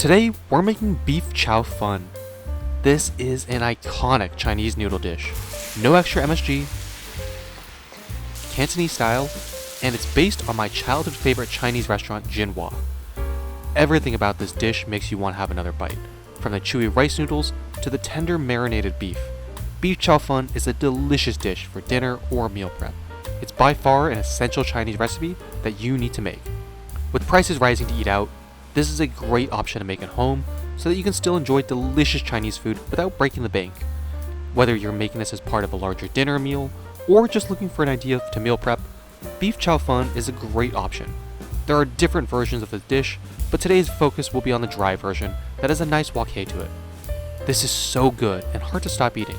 Today, we're making Beef Chow Fun. This is an iconic Chinese noodle dish. No extra MSG, Cantonese style, and it's based on my childhood favorite Chinese restaurant, Jin Wah. Everything about this dish makes you want to have another bite. From the chewy rice noodles to the tender marinated beef. Beef Chow Fun is a delicious dish for dinner or meal prep. It's by far an essential Chinese recipe that you need to make. With prices rising to eat out, this is a great option to make at home so that you can still enjoy delicious Chinese food without breaking the bank. Whether you're making this as part of a larger dinner meal or just looking for an idea to meal prep, Beef Chow Fun is a great option. There are different versions of the dish, but today's focus will be on the dry version that has a nice wok to it. This is so good and hard to stop eating.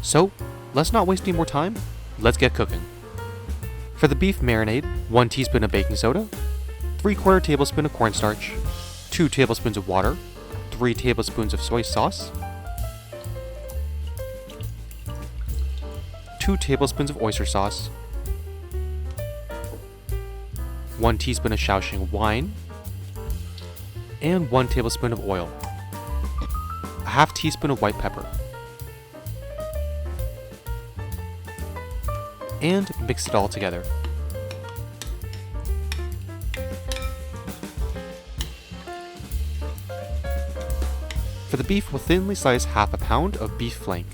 So, let's not waste any more time, let's get cooking. For the beef marinade, 1 teaspoon of baking soda, 3/4 tablespoon of cornstarch, 2 tablespoons of water, 3 tablespoons of soy sauce, 2 tablespoons of oyster sauce, 1 teaspoon of shaoxing wine, and 1 tablespoon of oil, a half teaspoon of white pepper, and mix it all together. For the beef, we'll thinly slice half a pound of beef flank.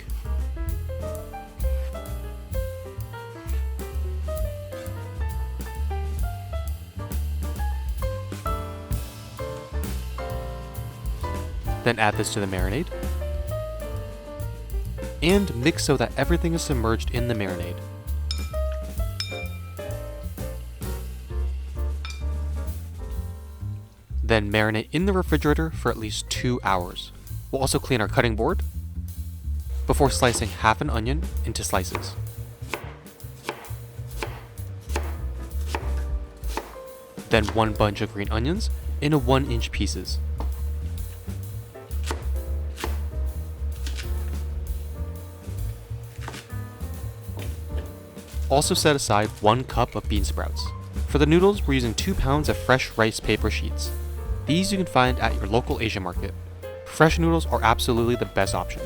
Then add this to the marinade. And mix so that everything is submerged in the marinade. Then marinate in the refrigerator for at least 2 hours. We'll also clean our cutting board before slicing half an onion into slices. Then 1 bunch of green onions into 1-inch pieces. Also set aside 1 cup of bean sprouts. For the noodles, we're using 2 pounds of fresh rice paper sheets. These you can find at your local Asian market. Fresh noodles are absolutely the best option.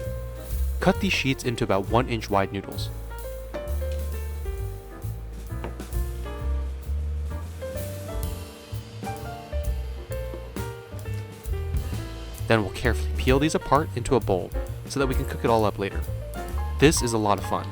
Cut these sheets into about 1-inch wide noodles. Then we'll carefully peel these apart into a bowl so that we can cook it all up later. This is a lot of fun.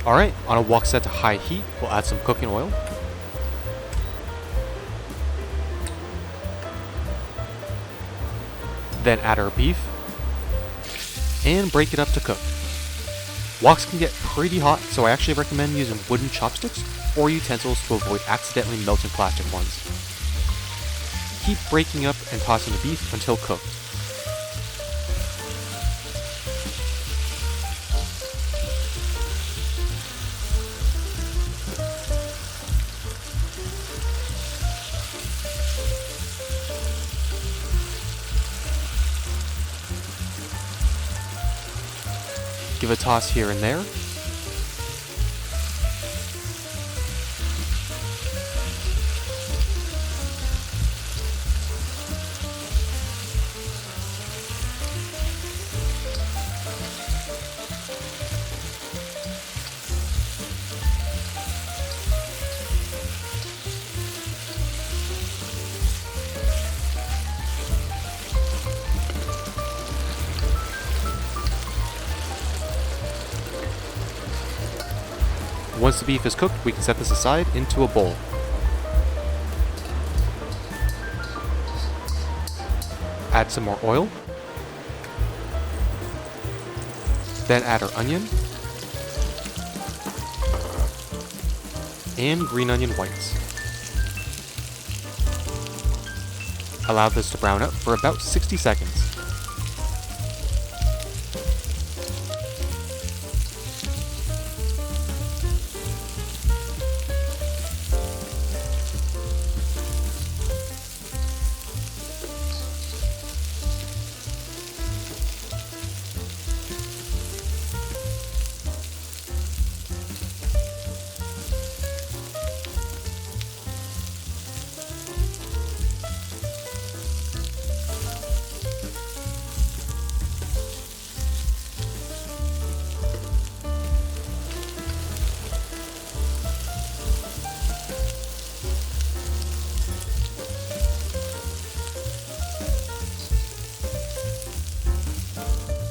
Alright, on a wok set to high heat, we'll add some cooking oil. Then add our beef and break it up to cook. Woks can get pretty hot, so I actually recommend using wooden chopsticks or utensils to avoid accidentally melting plastic ones. Keep breaking up and tossing the beef until cooked. Give a toss here and there. Once the beef is cooked, we can set this aside into a bowl. Add some more oil. Then add our onion and green onion whites. Allow this to brown up for about 60 seconds.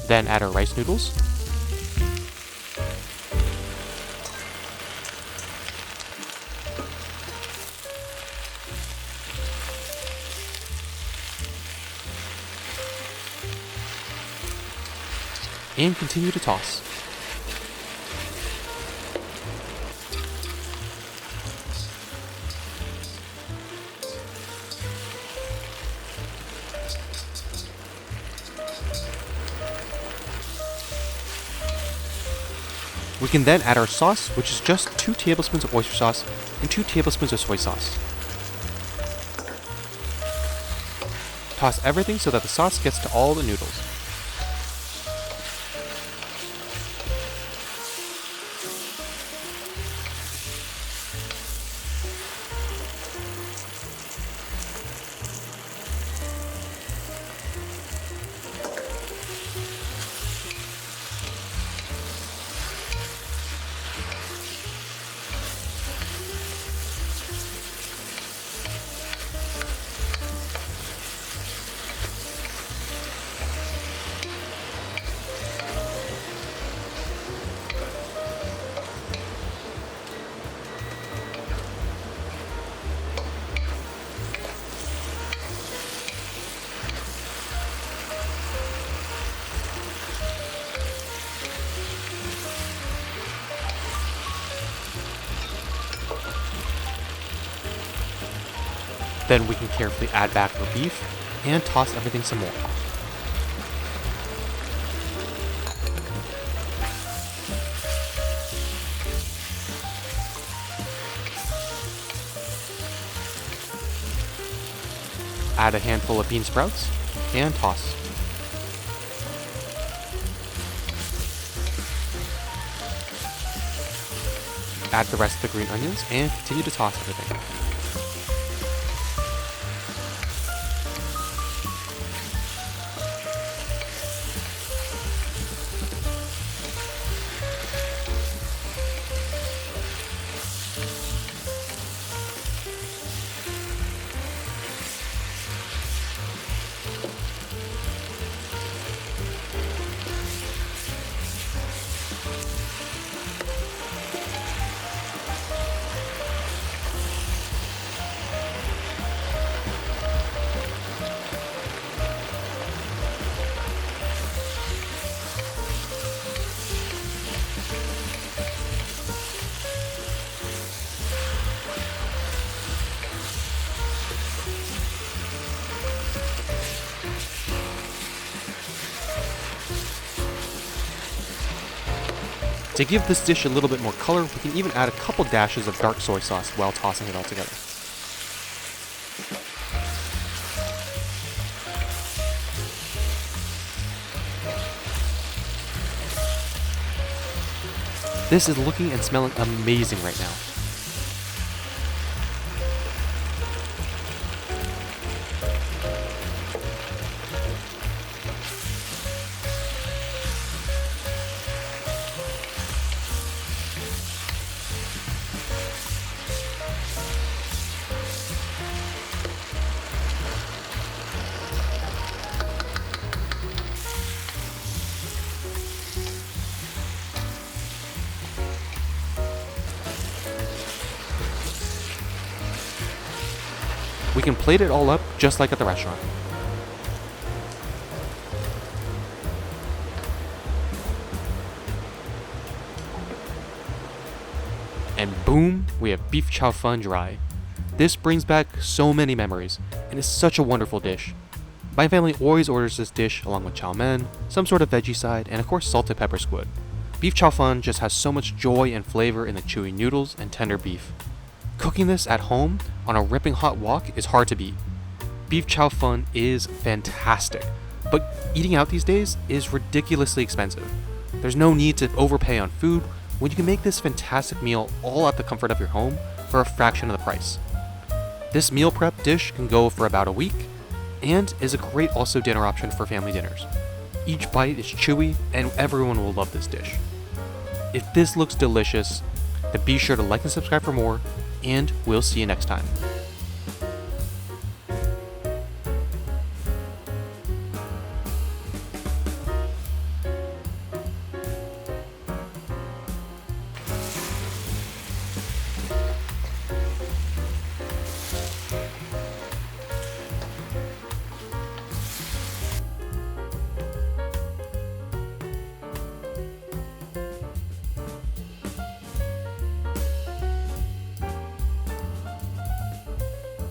Then add our rice noodles. And continue to toss. We can then add our sauce, which is just 2 tablespoons of oyster sauce and 2 tablespoons of soy sauce. Toss everything so that the sauce gets to all the noodles. Then we can carefully add back our beef and toss everything some more. Add a handful of bean sprouts and toss. Add the rest of the green onions and continue to toss everything. To give this dish a little bit more color, we can even add a couple dashes of dark soy sauce while tossing it all together. This is looking and smelling amazing right now. We can plate it all up just like at the restaurant. And boom, we have Beef Chow Fun dry. This brings back so many memories, and is such a wonderful dish. My family always orders this dish along with chow mein, some sort of veggie side, and of course salted pepper squid. Beef Chow Fun just has so much joy and flavor in the chewy noodles and tender beef. Cooking this at home on a ripping hot wok is hard to beat. Beef Chow Fun is fantastic, but eating out these days is ridiculously expensive. There's no need to overpay on food when you can make this fantastic meal all at the comfort of your home for a fraction of the price. This meal prep dish can go for about a week and is a great also dinner option for family dinners. Each bite is chewy and everyone will love this dish. If this looks delicious, then be sure to like and subscribe for more, and we'll see you next time.